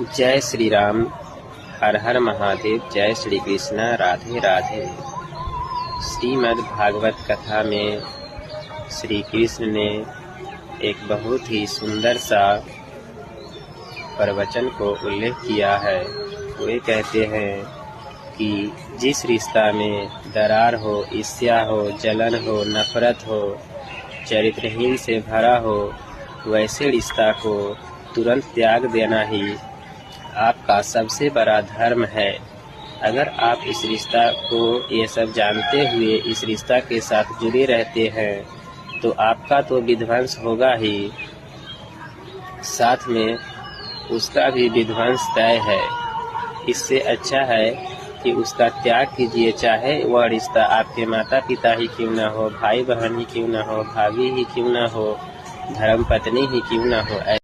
जय श्री राम, हर हर महादेव, जय श्री कृष्ण, राधे राधे। श्रीमद् भागवत कथा में श्री कृष्ण ने एक बहुत ही सुंदर सा प्रवचन को उल्लेख किया है। वे कहते हैं कि जिस रिश्ता में दरार हो, ईर्ष्या हो, जलन हो, नफरत हो, चरित्रहीन से भरा हो, वैसे रिश्ता को तुरंत त्याग देना ही आपका सबसे बड़ा धर्म है। अगर आप इस रिश्ता को ये सब जानते हुए इस रिश्ता के साथ जुड़े रहते हैं तो आपका तो विध्वंस होगा ही, साथ में उसका भी विध्वंस तय है। इससे अच्छा है कि उसका त्याग कीजिए, चाहे वह रिश्ता आपके माता पिता ही क्यों न हो, भाई बहन ही क्यों न हो, भाभी ही क्यों न हो, धर्म पत्नी ही क्यों न हो।